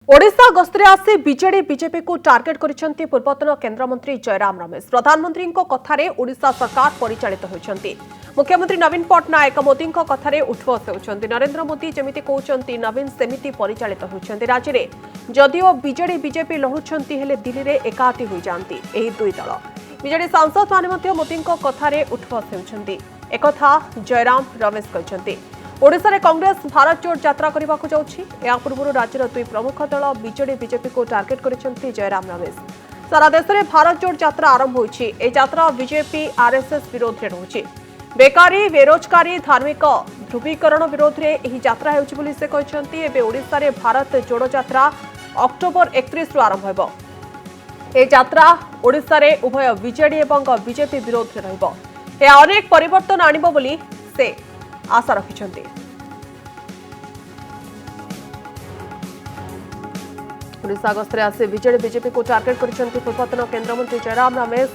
ओडिशा गस्तरे आसी BJD BJP को target करिसेंती पूर्वतन केंद्रमंत्री जयराम रमेश। प्रधानमंत्री कथारे ओडिशा सरकार परिचालित होइछंती। मुख्यमंत्री नवीन पट्टनायक मोदी कथारे उठबस होउछंती। नरेंद्र मोदी जेमिति कहउछंती नवीन सेमिति परिचालित होइछंती। राज्य में जदिओ बीजेडी बीजेपी लढुछंती हेले दिल्ली रे एकाठी होई जांती एही दुई दल। बीजेडी सांसद माने मध्य मोदी कथारे उठबस होउछंती। एकथा जयराम रमेश कहउछंती। ओडिशा रे कांग्रेस भारत जोड़ यात्रा करने को जाउछि। या पूर्व राज्यर दुई प्रमुख दल बीजेडी बीजेपी को टार्गेट करिसेंती जयराम रमेश। सारा देश में भारत जोड़ यात्रा आरंभ होइछि। ए यात्रा बीजेपी आरएसएस विरोध रे रहुछि। बेकारी बेरोजगारी धार्मिक ध्रुवीकरण विरोध रे एही यात्रा हेउछि बोली से कहछंती। एबे ओडिशा रे भारत जोड़ यात्रा अक्टोबर 31 रु आरंभ हेबो। ए यात्रा ओडिशा रे उभय बीजेडी एवं बीजेपी विरोध रे रहइबो। ए अनेक परिवर्तन आनिबो बोली से आशा रखिछंती। ओडिशा गस्तरे आसे बीजेडी बीजेपी को टार्गेट करिसेंती पूर्वतन केंद्रमंत्री जयराम रमेश।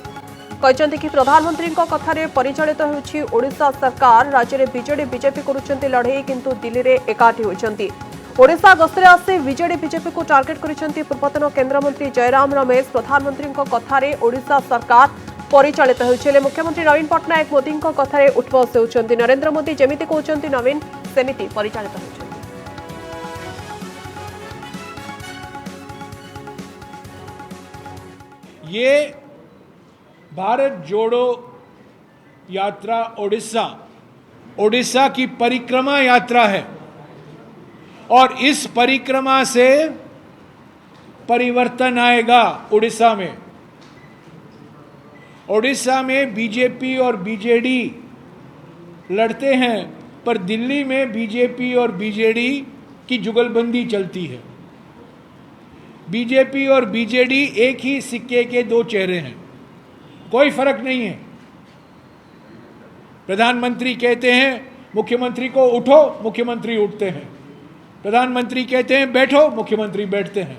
कहते कि प्रधानमंत्री कथारे परिचालित होउछि ओडिशा सरकार। राज्य में बीजेडी बीजेपी करुछंती लड़ाई किंतु दिल्ली रे एकाठी होइछंती। ओडिशा गस्तरे आसे बीजेडी बीजेपी को टार्गेट करिसेंती पूर्वतन केंद्रमंत्री जयराम रमेश। प्रधानमंत्री कथारे ओडिशा सरकार परिचालित होइछले। मुख्यमंत्री नवीन पट्टनायक मोदी कथारे उठबस होउछंती। नरेंद्र मोदी जेमिति कहउछंती नवीन सेमिति परिचालित होउछंती। ये भारत जोड़ो यात्रा ओडिशा की परिक्रमा यात्रा है और इस परिक्रमा से परिवर्तन आएगा। ओडिशा में बीजेपी और बीजेडी लड़ते हैं, पर दिल्ली में बीजेपी और बीजेडी की जुगलबंदी चलती है। बीजेपी और बीजेडी एक ही सिक्के के दो चेहरे हैं, कोई फर्क नहीं है। प्रधानमंत्री कहते हैं मुख्यमंत्री को उठो, मुख्यमंत्री उठते हैं। प्रधानमंत्री कहते हैं बैठो, मुख्यमंत्री बैठते हैं।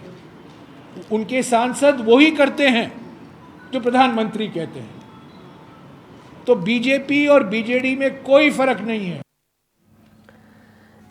उनके सांसद वही करते हैं जो प्रधानमंत्री कहते हैं। तो बीजेपी और बीजेडी में कोई फर्क नहीं है।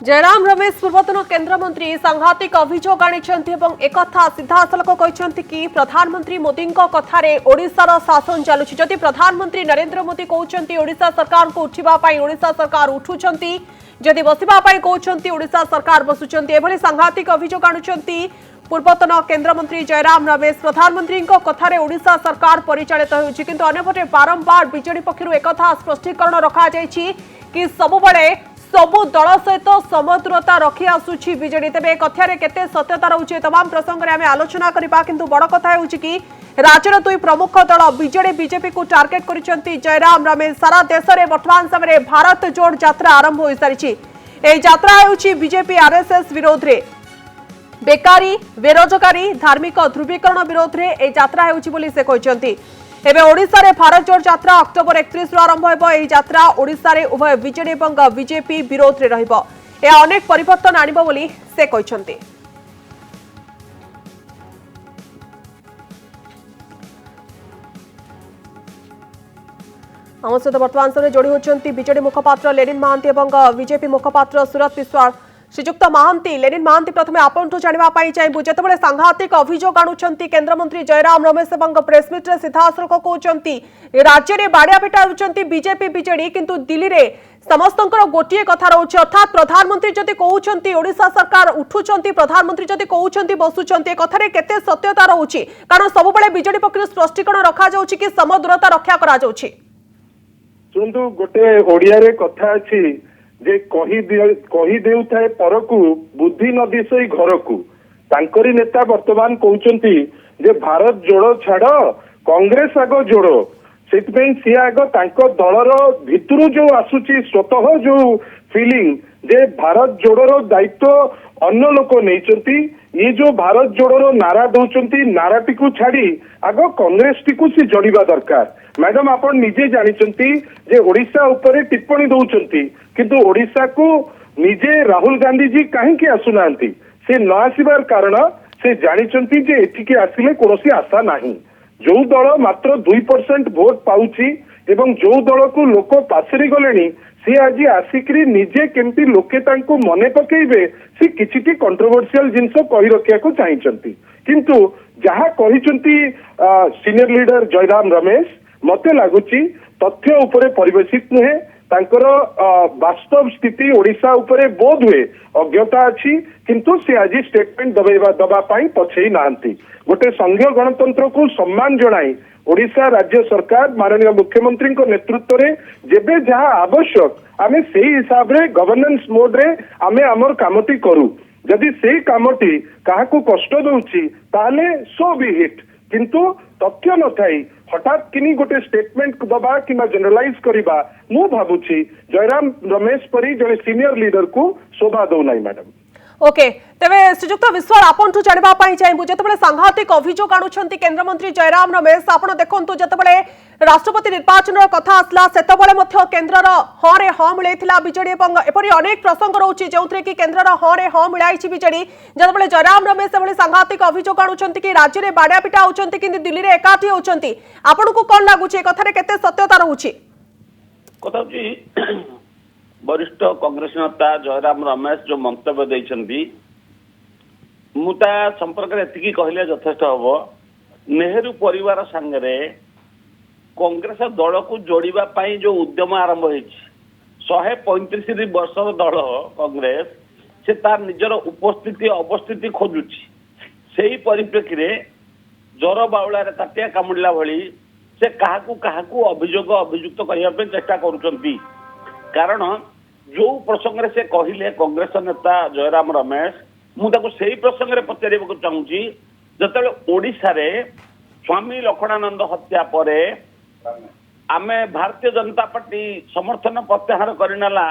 जयराम रमेश पूर्वतन केंद्रमंत्री सांघातिक अभियोग आनिछंती एवं एकथा सीधासलख कहछंती कि प्रधानमंत्री मोदी कथारे ओडिशार शासन चलुछि। जदि प्रधानमंत्री नरेंद्र मोदी कहउछंती ओडिशा सरकार को उठिबा पई ओडिशा सरकार उठुछंती, जदि बसिबा पई कहउछंती ओडिशा सरकार बसुछंती। एभली सांघातिक अभियोग आनुछंती पूर्वतन केंद्रमंत्री जयराम रमेश। प्रधानमंत्री कथारे ओडिशा सरकार परिचालित होउछि, किंतु अन्यपटे बारंबार बीजेडी पक्षरु एकथा स्पष्टीकरण रखा जायछि कि सबुबळे सबु दल सहित समदूरता रखी आसुछि बीजेडी। तेबे कथारे केते सत्यता रहउछि तमाम प्रसंग रे आमे आलोचना करिबा, किंतु बड़ कथा हेउछि कि राज्यर दुई प्रमुख दल बीजेडी बीजेपी को टार्गेट करिसेंती जयराम रमेश। सारा देश में वर्तमान समय भारत जोड़ यात्रा आरंभ हो सारिछि। ए यात्रा हेउछि बीजेपी आरएसएस विरोध रे बेकारी बेरोजगारी धार्मिक ध्रुवीकरण विरोध में यह यात्रा होउछि बोली से कहछंती। एबे ओडिशा रे भारत जोड़ यात्रा अक्टोबर 31 रु आरंभ हेबो। एही यात्रा ओडिशा रे उभय बीजेडी एवं बीजेपी विरोध रे रहिबो। ए अनेक परिवर्तन आनिबो बोली से कहछंती। हम सहित वर्तमान समय जोड़ी होचंती बीजेडी मुखपात्र लेनिन महांती एवं बीजेपी मुखपात्र सुरत विश्वास। श्रीजुक्त महांती लेनिन महांती प्रथमे आपंठु जानिबा पाई चाहबु जेतेबेले सांघातिक अभियोग आनुछंती केंद्रमंत्री जयराम रमेश एवं प्रेसमिट रे सीधासलख कहउछंती राज्य रे बाडिया पिटा होउछंती बीजेपी बीजेडी, किंतु दिल्ली रे समस्तंकर गोटिए कथा रहउछि। अर्थात प्रधानमंत्री जदि कहउछंती ओडिशा सरकार उठुछंती, प्रधानमंत्री जदि कहउछंती बसुछंती, ए कथारे केते सत्यता रहउछि? कारण सबुबेले बीजेडी पक्षरु स्पष्टीकरण रखा जाउछि कि समदूरता रक्षा करा जाउछि। सुनतु गोटे ओडिया रे कथा अछि जे कही देउथाए परकु बुद्धि न दिसई घरकु। तांकरी नेता वर्तमान कहउचंती जे भारत जोड़ो छाड़ कांग्रेस आगो जोड़ो। सेतबेन सी आगो तांको दलर भितरु जो आसुची स्वतः जो फीलिंग जे भारत जोड़ोर दायित्व अन्य लोक नैचंती। ये जो भारत जोड़ोर नारा दउचंती, नाराटी को छाड़ी आगो कांग्रेस टी को सी जोड़िबा दरकार। मैडम आपण निजे जानिचंती जे ओडिशा ऊपर टिप्पणी दउचंती, किंतु ओडिशा को निजे राहुल गांधी जी कहीं आसुनांती। से न आसिबार कारण से जानिचंती जे एठिके आसिले कोनोसी आशा नाही। जो दल मात्र 2% वोट पाउची एवं जो दल को लोक पासरी गले सी आज आसिकी निजे केमती लोके तांको मने पकेइबे सी किछि कंट्रोवर्शियल जिनस कहि रखिया को चाहिचंती किंतु जहा कहिचंती सीनियर लीडर जयराम रमेश मते लागुची तथ्य उपरे परिवेशित नुहे तांकर वास्तव स्थिति ओडिशा उपरे बोध हुए अज्ञता अच्छी किंतु से आज स्टेटमेंट दबा पछई नांती गोटे संघीय गणतंत्र को सम्मान जणाई ओडिशा राज्य सरकार माननीय मुख्यमंत्री नेतृत्व में जेबे जहाँ आवश्यक आमे से हिसाब रे गवर्नेंस मोड रे आमे आमर कामटी करू जदि से कामटी काहाकू कष्ट दउची ताले सो बी हिट किंतु तथ्य न थाई हठात किनी गोटे स्टेटमेंट दबा कि जनरलाइज करबा मु भाबुची जयराम रमेश परी जने सीनियर लीडर को शोभा दौ नाही मैडम। ओके तेरे श्रीजुक्त विश्वाल आपंठु जानिबा पई चाहबु जतबेले सांघातिक अभियोग आनुछंती केंद्र मंत्री जयराम रमेश आपण देखंतु जतबेले राष्ट्रपति निर्वाचन कथा आसला सेतबेले मध्य केंद्रर हां रे हां मिलैथिला बिजेडी एवं एपरि अनेक प्रसंग रहउची जेउथरे कि केंद्रर हां रे हां मिलाइछि बिजेडी जतबेले जयराम रमेश एभली सांघातिक अभियोग आनुछंती कि राज्य रे बाडा पिटा होउछंती कि दिल्ली रे एकाठी होउछंती आपनको कोन लागुची कथा रे केते सत्यता रहउची कथा जी वरिष्ठ कांग्रेस नेता जयराम रमेश जो मंतव्य देइछंती मुता संपर्क रे एतिकी कहले यथेष्ट हबो नेहरू परिवार संगे कांग्रेस दल को जोड़िबा पई जो उद्यम आरंभ होइछि 135 वर्षर दल कांग्रेस से तार निजर उपस्थिति अवस्थिति खोजुछि सेही परिप्रेक्षी रे जर बाउला रे ताटिया कामुडला भली से काहाकू अभियुक्त करबा पे चेष्टा करूछंती कारण जो प्रसंग से कहले कांग्रेस नेता जयराम रमेश मुझे से प्रसंग में पचार चाहूँगी जो ओडिशा रे स्वामी लक्ष्मणानंद हत्या पर आमे भारतीय जनता पार्टी समर्थन प्रत्याहार करनेला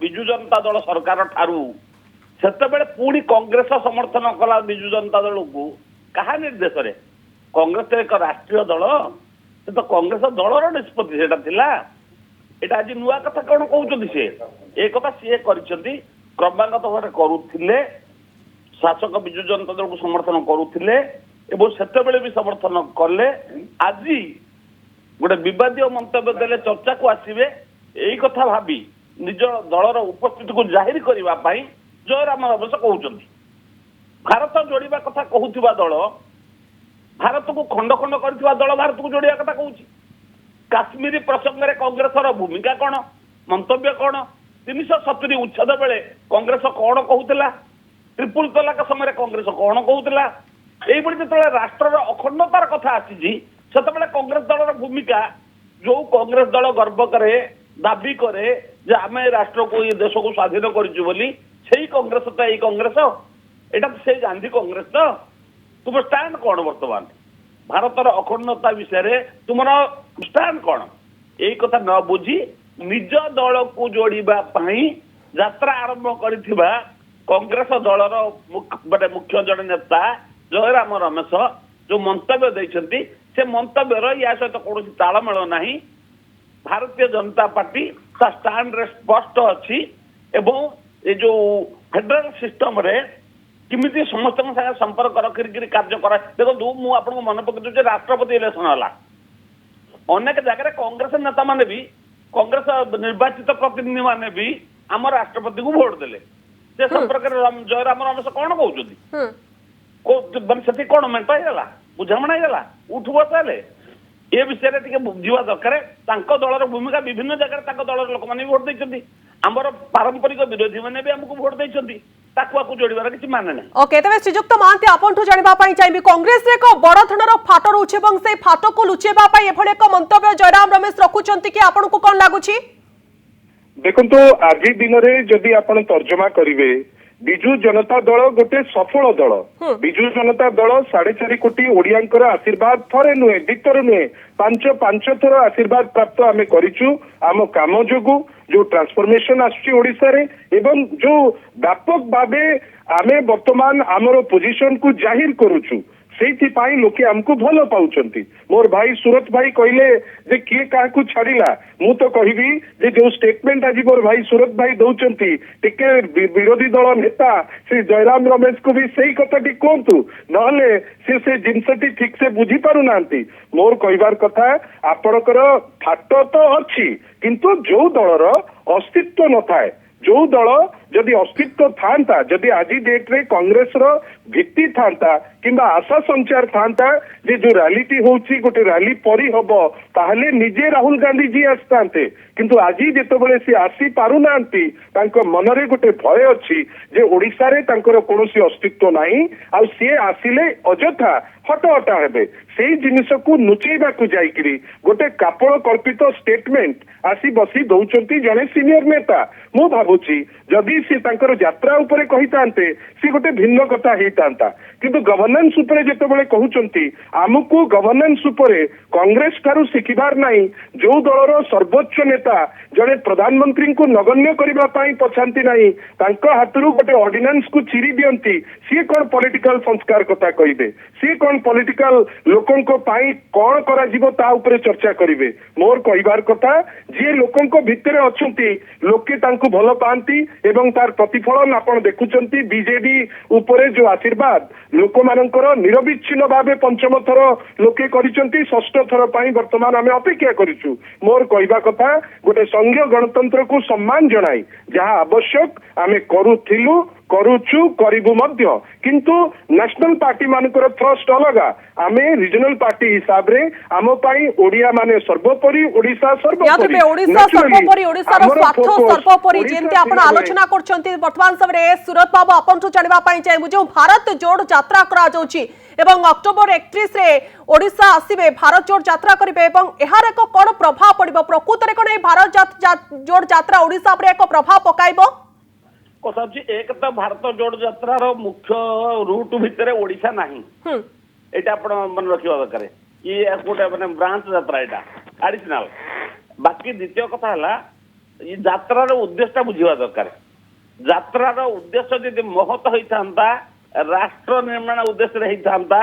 विजु जनता दल सरकार ठारू सेतबेले पुणी कांग्रेस समर्थन कला विजु जनता दल को कहा निर्देश रे कांग्रेस एक राष्ट्रीय दल से तो कांग्रेस दलर निष्पत्ति सेटा थिला एटा आज नुआ कथा कौन कहते से एक कथा सी क्रमागत भाव करुले शासक विजु जनता दल को समर्थन करुले से भी समर्थन कले आज गोटे विवादीय मंतव्य देले चर्चा को आसवे यही कथा भावी निज दलर उपस्थिति को जाहिर करने जयराम रमेश कहते भारत जोड़िबा कथा कहूथिबा दल भारत को खंड खंड करथिबा दल भारत को जोड़िया कथा कहूची काश्मीर प्रसंग में कांग्रेस भूमिका कौन मंतव्य कौन 370 उच्छेद बेले कांग्रेस कौन कहूला ट्रिपुल तलाक समय कांग्रेस कौन कहूला यही जो राष्ट्र अखंडतार कथा आसी से कांग्रेस दल भूमिका जो कांग्रेस दल गर्व करे दाबी करे जे आम राष्ट्र को ये देश को स्वाधीन करी कांग्रेस तो यही कांग्रेस एटा से गांधी कांग्रेस तो तुम स्टैंड कौन बर्तमान भारतर अखंडता विषय तुम स्टैंड कौन यही कथा न बुझी निज दल को जोड़िबा पई यात्रा आरंभ करिथिबा कांग्रेस दलर मुख्य जन नेता जयराम रमेश जो मंतव्य देइछंती से मंतव्यर या सहित कौन तालमेल नहीं भारतीय जनता पार्टी ता स्टैंड रे स्पष्ट अच्छी एवं ये जो फेडरल सिस्टम रे किमिति समस्त संगे संपर्क रखिक कार्य करा देखो मु आपको मन पकड़ राष्ट्रपति इलेक्शन है अनेक जगह कांग्रेस नेता माने भी कांग्रेस निर्वाचित प्रतिनिधि माने भी आम राष्ट्रपति को भोट देले से संपर्क जयराम रमेश कौन कहते से कौन मेट होगा बुझामणा होगा उठु बसाले ये विषय टे बुझा दरकार दलर भूमिका विभिन्न जगह दलर लोक मैंने भोट देते आमर पारंपरिक विरोधी मैंने भी आमको भोट देते जोड़बार किसी माने ना ओके तबे श्रीजुक्त महांती आपंठु जानिबा पई चाहिबी कांग्रेस रे को बड़ धनर फाट रहउछि एवं से फाट को लुचेबा पई एभले एक मंतव्य जयराम रमेश रखुचंती कि आपन को कोन लागुछि देखंतु आज दिन रे जदी आपण तर्जमा करिवे बिजु जनता दल गोटे सफल दल बिजु जनता दल 4.5 कोटी ओडियांकर आशीर्वाद थरे नुहे दितर नुहे पांच थर आशीर्वाद प्राप्त आमे करिचु आम काम जोगु जो ट्रांसफॉर्मेशन आसुची ओडिसा रे एवं जो व्यापक भावे आमे वर्तमान आमर पोजीशन को जाहिर करूछु ସେଇଥିପାଇଁ ଲୋକେ ଆମକୁ ଭଲ ପାଉଛନ୍ତି। ମୋର ଭାଇ ସୁରତ ଭାଇ କହିଲେ ଯେ କିଏ କାହାକୁ ଛାଡିଲା, ମୁଁ ତ କହିବି ଯେ ଯୋଉ ଷ୍ଟେଟମେଣ୍ଟ ଆଜି ମୋର ଭାଇ ସୁରତ ଭାଇ ଦଉଛନ୍ତି, ଟିକେ ବିରୋଧୀ ଦଳ ନେତା ଶ୍ରୀ ଜୟରାମ ରମେଶକୁ ବି ସେଇ କଥାଟି କୁହନ୍ତୁ, ନହେଲେ ସେ ଜିନିଷଟି ଠିକ ସେ ବୁଝି ପାରୁନାହାନ୍ତି। ମୋର କହିବାର କଥା, ଆପଣଙ୍କର ଫାଟ ତ ଅଛି, କିନ୍ତୁ ଯୋଉ ଦଳର ଅସ୍ତିତ୍ୱ ନଥାଏ, ଯୋଉ ଦଳ ଯଦି ଅସ୍ତିତ୍ୱ ଥାନ୍ତା, ଯଦି ଆଜି ଡେଟ୍ରେ କଂଗ୍ରେସର ଭିତ୍ତି ଥାନ୍ତା କିମ୍ବା ଆଶା ସଞ୍ଚାର ଥାନ୍ତା ଯେ ଯୋଉ ରାଲିଟି ହଉଛି ଗୋଟେ ରାଲି ପରି ହବ, ତାହେଲେ ନିଜେ ରାହୁଲ ଗାନ୍ଧୀଜୀ ଆସିଥାନ୍ତେ। କିନ୍ତୁ ଆଜି ଯେତେବେଳେ ସେ ଆସି ପାରୁନାହାନ୍ତି, ତାଙ୍କ ମନରେ ଗୋଟେ ଭୟ ଅଛି ଯେ ଓଡ଼ିଶାରେ ତାଙ୍କର କୌଣସି ଅସ୍ତିତ୍ୱ ନାହିଁ, ଆଉ ସିଏ ଆସିଲେ ଅଯଥା ହଟହଟା ହେବେ। ସେଇ ଜିନିଷକୁ ଲୁଚେଇବାକୁ ଯାଇକିରି ଗୋଟେ କାପଳ କଳ୍ପିତ ଷ୍ଟେଟମେଣ୍ଟ ଆସି ବସି ଦଉଛନ୍ତି ଜଣେ ସିନିୟର ନେତା। ମୁଁ ଭାବୁଛି ଯଦି ସେ ତାଙ୍କର ଯାତ୍ରା ଉପରେ କହିଥାନ୍ତେ ସେ ଗୋଟେ ଭିନ୍ନ କଥା ହେଇଥାନ୍ତା, କିନ୍ତୁ ଗଭର୍ଣ୍ଣାନ୍ସ ଉପରେ ଯେତେବେଳେ କହୁଛନ୍ତି, ଆମକୁ ଗଭର୍ଣ୍ଣାନ୍ସ ଉପରେ କଂଗ୍ରେସ ଠାରୁ ଶିଖିବାର ନାହିଁ। ଯୋଉ ଦଳର ସର୍ବୋଚ୍ଚ ନେତା ଜଣେ ପ୍ରଧାନମନ୍ତ୍ରୀଙ୍କୁ ନଗଣ୍ୟ କରିବା ପାଇଁ ପଛାନ୍ତି ନାହିଁ, ତାଙ୍କ ହାତରୁ ଗୋଟେ ଅର୍ଡିନାନ୍ସକୁ ଚିରି ଦିଅନ୍ତି, ସିଏ କଣ ପଲିଟିକାଲ ସଂସ୍କାର କଥା କହିବେ? ସିଏ କଣ ପଲିଟିକାଲ ଲୋକଙ୍କ ପାଇଁ କଣ କରାଯିବ ତା ଉପରେ ଚର୍ଚ୍ଚା କରିବେ? ମୋର କହିବାର କଥା, ଯିଏ ଲୋକଙ୍କ ଭିତରେ ଅଛନ୍ତି, ଲୋକେ ତାଙ୍କୁ ଭଲ ପାଆନ୍ତି ଏବଂ ତାର ପ୍ରତିଫଳନ ଆପଣ ଦେଖୁଛନ୍ତି। ବିଜେଡି ଉପରେ ଯୋଉ ଆଶୀର୍ବାଦ ଲୋକମାନଙ୍କର ନିରବିଚ୍ଛିନ୍ନ ଭାବେ ପଞ୍ଚମ ଥର ଲୋକେ କରିଛନ୍ତି, ଷଷ୍ଠ ଥର ପାଇଁ ବର୍ତ୍ତମାନ ଆମେ ଅପେକ୍ଷା କରିଛୁ। ମୋର କହିବା କଥା, ଗୋଟେ ସଂଘୀୟ ଗଣତନ୍ତ୍ରକୁ ସମ୍ମାନ ଜଣାଇ ଯାହା ଆବଶ୍ୟକ ଆମେ କରୁଥିଲୁ, କରୁଛୁ, କରିବୁ ମଧ୍ୟ, କିନ୍ତୁ ନ୍ୟାସନାଲ ପାର୍ଟି ମାନଙ୍କର ଥ୍ରଷ୍ଟ ଅଲଗା। ଆମେ ରିଜନାଲ ପାର୍ଟି ହିସାବରେ ଆମ ପାଇଁ ଓଡିଆ ମାନେ ସର୍ବୋପରି, ଓଡିଶା ସର୍ବୋପରି, ओडिशा सर्वोपरि ओडिशार स्वार्थ सर्वोपरि जेंति आपण आलोचना करछंती वर्तमान समय सुरत बाबू आपंठु जानिबा पई चाहेबु जो भारत जोड़ यात्रा करा जाउची एवं अक्टोबर 31 रे ओडिशा आसीबे भारत जोड़ यात्रा करिवे एवं एहार एक कोन प्रभाव पड़िबो प्रकृत रे कोन ए भारत जोड़ यात्रा ओडिशा पर एक प्रभाव पकाइबो? कथा जी एक तो भारत जोड़ यात्रार मुख्य रूट भितर ओडिशा नाही, एटा आपण मन रखिबा दरकार। ये गोटे माने ब्रांच यात्रा एटा एडिशनल। बाकी द्वितीय कथा हला ये यात्रार उद्देश्य बुझिबा दरकार। यात्रार उद्देश्य यदि महत होइतांता, राष्ट्र निर्माण उद्देश्य होइतांता,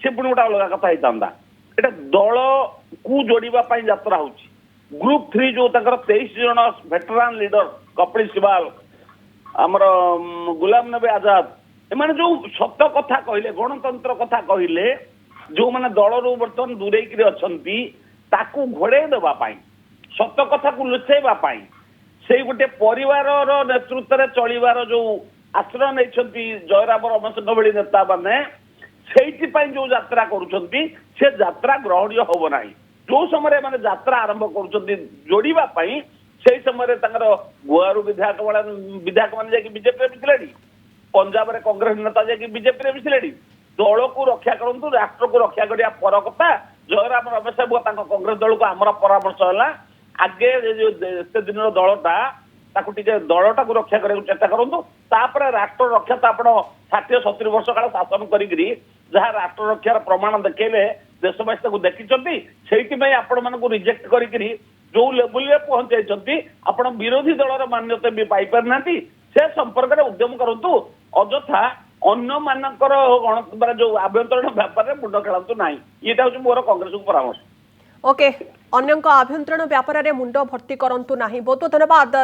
से पुणी गोटे अलग कथा होइतांता। एटा दल को जोड़िबा पई यात्रा होची। ग्रुप 3 जो तकर 23 जन वेटरान लीडर कपिल सिबाल, आमर गुलाम नबी आजाद, एमाने जो सत्य कथा कहले, गणतंत्र कथा कहले, जो माने दलरू बर्तन दूरेकी अछंती ताकू घोड़े देबा पाई, सत्य कथा को लुचेबा पाई, से गोटे परिवार नेतृत्व रे चलिबार जो आश्रय नैछंती जयराम रमेश भली नेता माने, सेठी पई जो यात्रा करूछंती से यात्रा ग्रहणीय होबो नाही। जो समय माने यात्रा आरंभ करूछंती जोड़ीबा पई, से समय गोआरू विधायक मैंने जाकि बीजेपी मिसिले, पंजाब रे कांग्रेस नेता जाकि बीजेपी मिसिले। दल को रक्षा करूँ, राष्ट्र को रक्षा करिया पर कथा। जयराम रमेश बाबू कांग्रेस दल को आमर परामर्श है आगे एत दिन दलटा दलटा को रक्षा करने चेष्टा करूँ, राष्ट्र रक्षा तो आप 60-70 वर्ष काल शासन करी जहाँ राष्ट्र रक्षार प्रमाण देखले देशवासी देखी से आपण मान रिजेक्ट करी जो लेवल में पहुंचाई आपण विरोधी दलर मान्यता भी पाई पारना से संपर्क में उद्यम करूँ। अଯଥା अन्य मानकर गणतंत्र जो आभ्यंतरण व्यापार में मुंड खेलतु ना, ये मोर कांग्रेस को परामर्श। ओके, अन्य आभ्यंतरण व्यापार में मुंड भर्ती करंतु नाही। बहुत बहुत धन्यवाद।